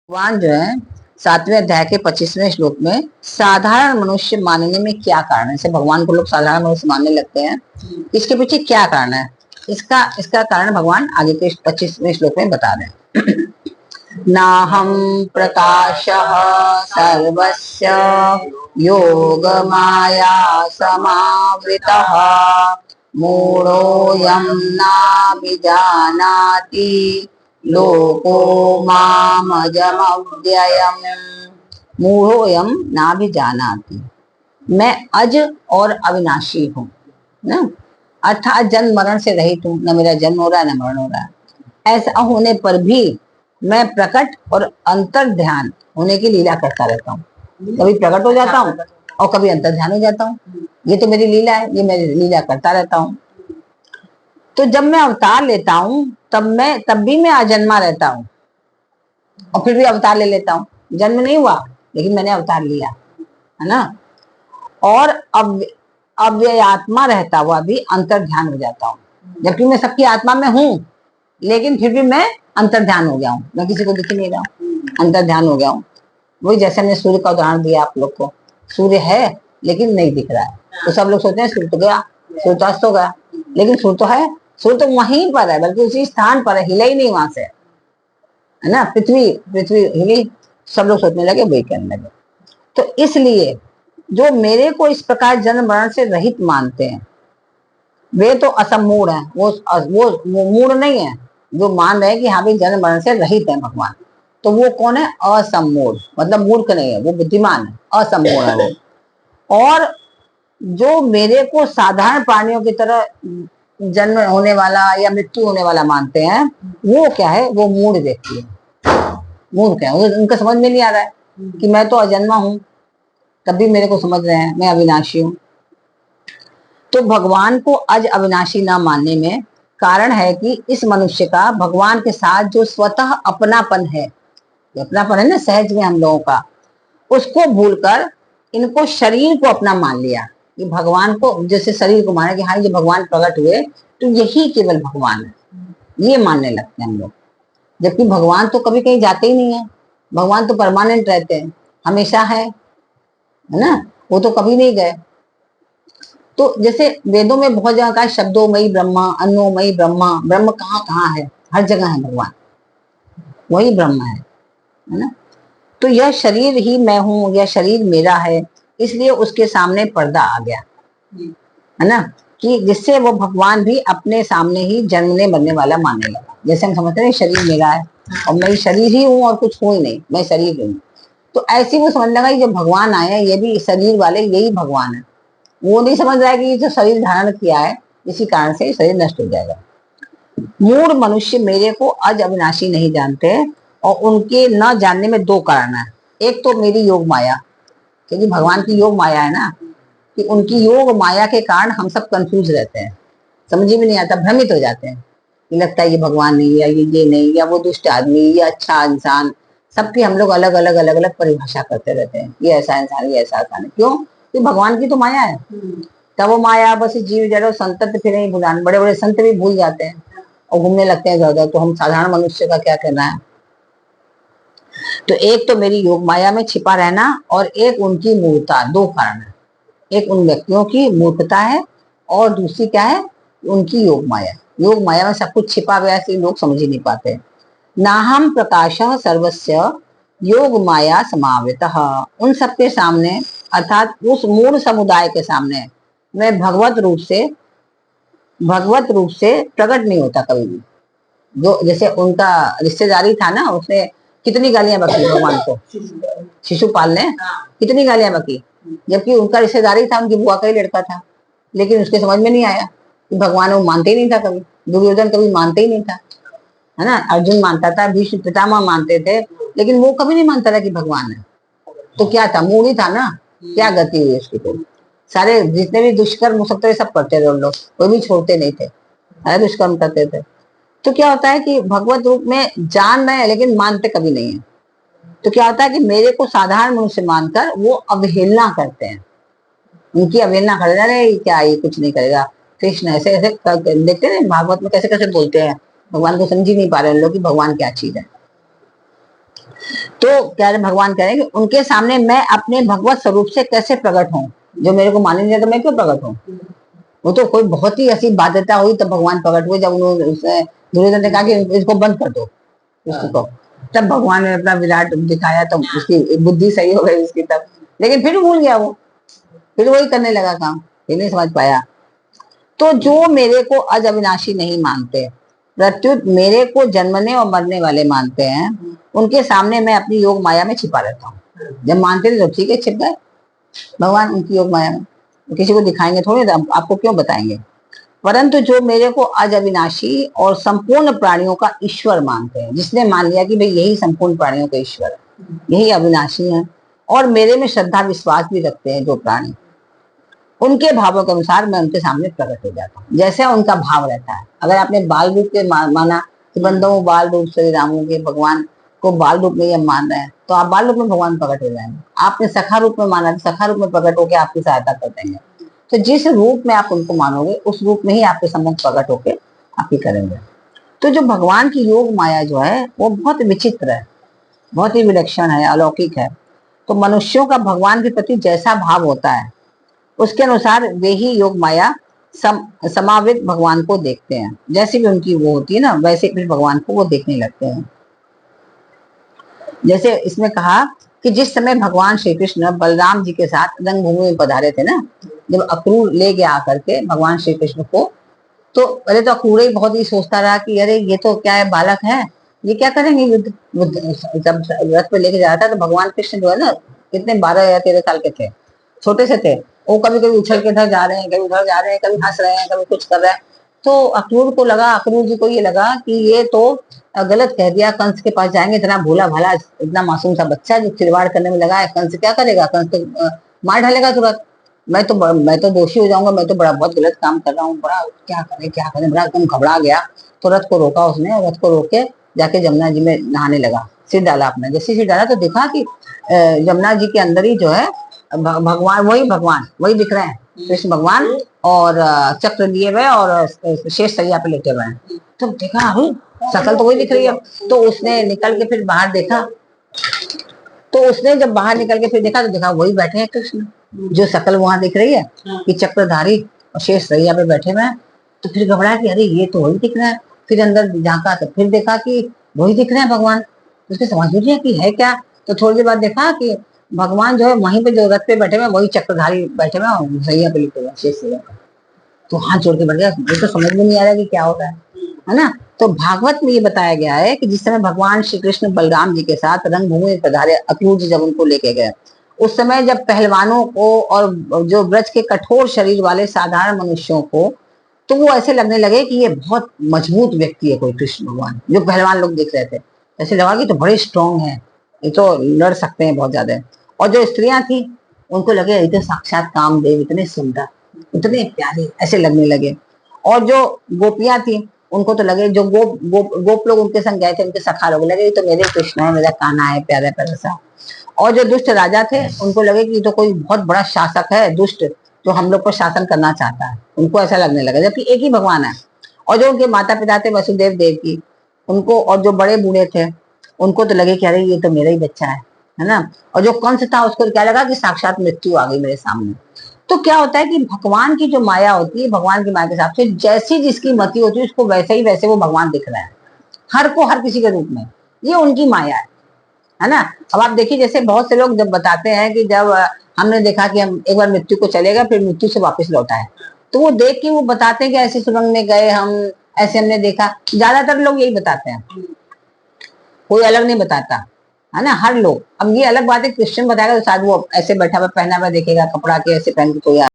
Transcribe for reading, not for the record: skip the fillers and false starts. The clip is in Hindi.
भगवान जो है 7वें अध्याय के 25वें श्लोक में साधारण मनुष्य मानने में क्या कारण है। जैसे भगवान को लोग साधारण मनुष्य मानने लगते हैं, इसके पीछे क्या कारण है। इसका इसका कारण भगवान आगे के 25वें श्लोक में बता रहे हैं। नाहं प्रकाशः सर्वस्य योग माया समावृतः मूढ़ोऽयं नाभिजानाति लोको मामजमव्ययम्। मूढ़ोऽयं नाभिजानाति, मैं अज और अविनाशी हूँ ना, अर्थात जन्म मरण से रहित हूँ। न मेरा जन्म हो रहा है न मरण हो रहा है। ऐसा होने पर भी मैं प्रकट और अंतर ध्यान होने की लीला करता रहता हूँ। कभी प्रकट हो जाता हूँ और कभी अंतर ध्यान हो जाता हूँ। ये तो मेरी लीला है, ये मैं लीला करता रहता हूँ। तो जब मैं अवतार लेता हूँ तब भी मैं अजन्मा रहता हूँ और फिर भी अवतार ले लेता हूँ। जन्म नहीं हुआ लेकिन मैंने अवतार लिया, है ना। और अव्ययात्मा रहता हुआ भी अंतर ध्यान हो जाता हूँ, जबकि मैं सबकी आत्मा में हूँ, लेकिन फिर भी मैं अंतर ध्यान हो गया हूँ। मैं किसी को दिख नहीं रहा हूँ, अंतर ध्यान हो गया हूँ। वही जैसे मैंने सूर्य का उदाहरण दिया आप लोग को, सूर्य है लेकिन नहीं दिख रहा है। तो सब लोग सोचते हैं सूर्य तो गया, सूर्य तो अस्त हो गया, लेकिन सूर्य तो है, सूर्य तो वहीं पर है, बल्कि उसी स्थान पर है, हिला ही नहीं वहां से, है ना। पृथ्वी हिली, सब लोग सोचने लगे, वही कहने लगे। तो इसलिए जो मेरे को इस प्रकार जन्म मरण से रहित मानते हैं वे तो असमूढ़ है। वो मूढ़ नहीं है जो मान रहे हैं कि हाँ भाई जन्म मरण से रहित है भगवान। तो वो कौन है? असमूढ़, मतलब मूर्ख नहीं है, वो बुद्धिमान है, असमूढ़ है वो। और जो मेरे को साधारण प्राणियों की तरह जन्म होने वाला या मृत्यु होने वाला मानते हैं, वो क्या है? वो मूढ़ व्यक्ति है। मूर्ख है, उनका समझ में नहीं आ रहा है कि मैं तो अजन्मा हूं, तभी मेरे को समझ रहे हैं मैं अविनाशी हूं। तो भगवान को अज अविनाशी ना मानने में कारण है कि इस मनुष्य का भगवान के साथ जो स्वतः अपनापन है, अपनापन है ना सहज में हम लोगों का, उसको भूलकर इनको शरीर को अपना मान लिया। कि भगवान को जैसे शरीर को माना कि हाँ ये भगवान प्रकट हुए तो यही केवल भगवान है, ये मानने लगते हैं हम लोग। जबकि भगवान तो कभी कहीं जाते ही नहीं है, भगवान तो परमानेंट रहते हैं, हमेशा है ना, वो तो कभी नहीं गए। तो जैसे वेदों में बहुत जगह कहा शब्दोमयी ब्रह्मा, अन्नोमयी ब्रह्मा, ब्रह्म कहाँ कहाँ है? हर जगह है भगवान, वही ब्रह्म है ना। तो यह शरीर ही मैं हूं, यह शरीर मेरा है, इसलिए उसके सामने पर्दा आ गया, है ना, कि जिससे वो भगवान भी अपने सामने ही जन्मने मरने वाला मानने लगा। जैसे हम समझते हैं शरीर मेरा है और मैं शरीर ही हूँ और कुछ हूँ ही नहीं, मैं शरीर हूँ। तो ऐसी वो समझ लगा कि जब भगवान आए ये भी शरीर वाले यही भगवान है। वो नहीं समझ रहा है कि जो शरीर धारण किया है इसी कारण से शरीर नष्ट हो जाएगा। मूढ़ मनुष्य मेरे को अज अविनाशी नहीं जानते, और उनके न जानने में दो कारण है। एक तो मेरी योग माया, क्योंकि भगवान की योग माया है ना, कि उनकी योग माया के कारण हम सब कंफ्यूज रहते हैं, समझ में नहीं आता, भ्रमित हो जाते हैं कि लगता है ये भगवान नहीं, या ये नहीं, या वो दुष्ट आदमी, या अच्छा इंसान। सबकी हम लोग अलग अलग परिभाषा करते रहते हैं, ये ऐसा इंसान, ये ऐसा इंसान है। क्यों? कि भगवान की तो माया है। तब वो माया बस जीव जड़ो संतत फिर नहीं भुलान, बड़े बड़े संत भी भूल जाते हैं और घूमने लगते हैं इधर। तो हम साधारण मनुष्य का क्या कहना है। तो एक तो मेरी योग माया में छिपा रहना और एक उनकी मूर्खता, दो कारण है। एक उन व्यक्तियों की मूर्खता है और दूसरी क्या है? उनकी योग माया। योग माया में सब कुछ छिपा हुआ है, लोग समझ ही नहीं पाते। नाहम प्रकाशः सर्वस्य योग माया समावृतः, उन सबके सामने अर्थात उस मूढ़ समुदाय के सामने मैं भगवत रूप से प्रकट नहीं होता कभी भी। जो जैसे उनका रिश्तेदारी था ना, उसने कितनी गालियां बकी भगवान को, शिशुपाल ने कितनी गालियां बकी, जबकि उनका रिश्तेदारी था, उनकी बुआ का ही लड़का था। लेकिन उसके समझ में नहीं आया कि भगवान वो मानते ही नहीं था कभी। दुर्योधन कभी मानते ही नहीं था, है ना। अर्जुन मानता था, भीष्म पितामह मानते थे, लेकिन वो कभी नहीं मानता था कि भगवान है। तो क्या था? मूढ़ ही था ना। क्या गति हुई उसकी? तो सारे जितने भी दुष्कर्म हो सकते सब करते थे उन लोग, कोई भी छोड़ते नहीं थे, सारे दुष्कर्म करते थे। तो क्या होता है कि भगवत रूप में जान रहे हैं लेकिन मानते कभी नहीं है। तो क्या होता है कि मेरे को साधारण मनुष्य मानकर वो अवहेलना करते हैं, उनकी अवहेलना कर रहे हैं। क्या ये कुछ नहीं करेगा, कृष्ण ऐसे ऐसे देखते हैं भागवत में कैसे कैसे बोलते हैं, भगवान को समझ ही नहीं पा रहे लोग कि भगवान क्या चीज है। तो तो क्या भगवान कह रहे हैं कि उनके सामने मैं अपने भगवत स्वरूप से कैसे प्रकट हूँ, जो मेरे को मान नहीं तो मैं क्यों प्रकट हूँ। वो तो कोई बहुत ही ऐसी बाध्यता हुई तब भगवान प्रकट हुए, जब उन्होंने दुर्योधन ने कहा कि इसको बंद कर दो इसको, तब भगवान ने अपना विराट दिखाया, तो उसकी बुद्धि सही हो गई उसकी तब। लेकिन फिर भूल गया वो, फिर वही करने लगा काम, फिर नहीं समझ पाया। तो जो मेरे को अज अविनाशी नहीं मानते, प्रत्युत मेरे को जन्मने और मरने वाले मानते हैं, उनके सामने मैं अपनी योग माया में छिपा रहता हूँ। जब मानते थे तो ठीक है, छिप गए भगवान उनकी योग माया में, किसी को दिखाएंगे थोड़ी, आपको क्यों बताएंगे। परंतु जो मेरे को अज अविनाशी और संपूर्ण प्राणियों का ईश्वर मानते हैं, जिसने मान लिया कि भाई यही संपूर्ण प्राणियों का ईश्वर है, यही अविनाशी है, और मेरे में श्रद्धा विश्वास भी रखते हैं जो प्राणी, उनके भावों के अनुसार मैं उनके सामने प्रकट हो जाता हूँ, जैसे उनका भाव रहता है। अगर आपने बाल रूप के माना कि बंदों बाल रूप श्री रामों के, भगवान को बाल रूप में ही हम मान रहे हैं, तो आप बाल रूप में भगवान प्रकट हो जाएंगे। आपने सखा रूप में माना, सखा रूप में प्रकट होकर आपकी सहायता कर देंगे। तो जिस रूप में आप उनको मानोगे उस रूप में ही आपके सम्मुख प्रकट होकर आपकी करेंगे। तो जो भगवान की योग माया जो है वो बहुत विचित्र है, बहुत ही विलक्षण है, अलौकिक है। तो मनुष्यों का भगवान के प्रति जैसा भाव होता है उसके अनुसार वे ही योग माया समावित भगवान को देखते हैं। जैसे भी उनकी वो होती है ना, वैसे फिर भगवान को वो देखने लगते हैं। जैसे इसमें कहा कि जिस समय भगवान श्री कृष्ण बलराम जी के साथ रंगभूमि में पधारे थे ना, जब अक्रूर ले गया आकर के भगवान श्री कृष्ण को, तो पहले तो अक्रूर ही बहुत ही सोचता रहा कि अरे ये तो क्या है, बालक है, ये क्या करेंगे युद्ध। जब रथ पे लेके जा रहा था तो भगवान कृष्ण जो है ना, कितने 12 या 13 साल के थे, छोटे से थे। वो कभी कभी उछल के इधर जा रहे हैं, कभी उधर जा रहे हैं, कभी हंस रहे हैं, कभी कुछ कर रहे हैं। तो अक्रूर जी को ये लगा कि ये तो गलत कह दिया, कंस के पास जाएंगे, इतना भोला भाला इतना मासूम सा बच्चा जो खिलवाड़ करने में लगा है, कंस क्या करेगा, कंस तो मार डालेगा तुरंत। मैं तो दोषी हो जाऊंगा, मैं तो बड़ा बहुत गलत काम कर रहा हूँ, बड़ा क्या करें, बड़ा एकदम घबरा गया। तो रथ को रोका उसने, और रथ को रोक के जाके जमुना जी में नहाने लगा, सिर डाला अपना। जैसे सिर डाला तो देखा कि जमुना जी के अंदर ही जो है भगवान वही दिख रहे हैं, कृष्ण भगवान, और चक्र लिए हुए और शेष सैया पे लेटे हुए हैं। तो देखा अरे शकल तो वही दिख रही है। तो उसने निकल के फिर बाहर देखा, तो उसने जब बाहर निकल के फिर देखा तो देखा वही बैठे हैं कृष्ण, जो शकल वहां दिख रही है कि चक्रधारी और शेष सैया पे बैठे हुए हैं। तो फिर घबराया कि अरे ये तो वही दिख रहा है। फिर अंदर झांका तो फिर देखा कि वही दिख रहे हैं भगवान। उसके समझ नहीं आया कि है क्या। तो थोड़ी देर बाद देखा कि भगवान जो है वहीं पे जो रथ पे बैठे हुए वही चक्रधारी बैठे हुए और सैया पे लिखे हुए शेष सैया। तो हाथ जोड़ के बैठ गया, ये तो समझ में नहीं आ रहा कि क्या हो रहा है ना। तो भागवत में ये बताया गया है कि जिस समय भगवान श्री कृष्ण बलराम जी के साथ रंगभूमि में पधारे, अक्रूर जी जब उनको लेके गए, उस समय जब पहलवानों को और जो ब्रज के कठोर शरीर वाले साधारण मनुष्यों को, तो वो ऐसे लगने लगे कि ये बहुत मजबूत व्यक्ति है कोई कृष्ण भगवान। जो पहलवान लोग दिख रहे थे ऐसे लगा कि तो बड़े स्ट्रॉन्ग है, ये तो लड़ सकते हैं बहुत ज्यादा। और जो स्त्रियां थी उनको लगे ये तो साक्षात कामदेव, इतने सुंदर, इतने प्यारे, ऐसे लगने लगे। और जो गोपियां थी उनको तो लगे, जो गोप लोग उनके संग गए थे, उनके सखा लोग लगे तो मेरे कृष्ण है, मेरा कान्हा है, प्यारा प्यारा सा। और जो दुष्ट राजा थे उनको लगे कि तो कोई बहुत बड़ा शासक है दुष्ट, जो हम लोग पर शासन करना चाहता है, उनको ऐसा लगने लगा, जबकि एक ही भगवान है। और जो उनके माता पिता थे वसुदेव देव की, उनको, और जो बड़े बूढ़े थे उनको तो लगे कि अरे ये तो मेरा ही बच्चा है ना। और जो कंस था उसको क्या लगा कि साक्षात मृत्यु आ गई मेरे सामने। तो क्या होता है कि भगवान की जो माया होती है, भगवान की माया के हिसाब से जैसी जिसकी मति होती है उसको वैसे ही वैसे वो भगवान दिख रहा है, हर को हर किसी के रूप में। ये उनकी माया है ना। अब आप देखिए, जैसे बहुत से लोग जब बताते हैं कि जब हमने देखा कि हम एक बार मृत्यु को चले गए फिर मृत्यु से वापस लौटा है, तो वो देख के वो बताते हैं कि ऐसे सुरंग में गए हम, ऐसे हमने देखा। ज्यादातर लोग यही बताते हैं, कोई अलग नहीं बताता है ना, हर लोग। अब ये अलग बात है क्रिश्चियन बताएगा तो शायद वो ऐसे बैठा हुआ पहना हुआ देखेगा कपड़ा के, ऐसे पहन के कोई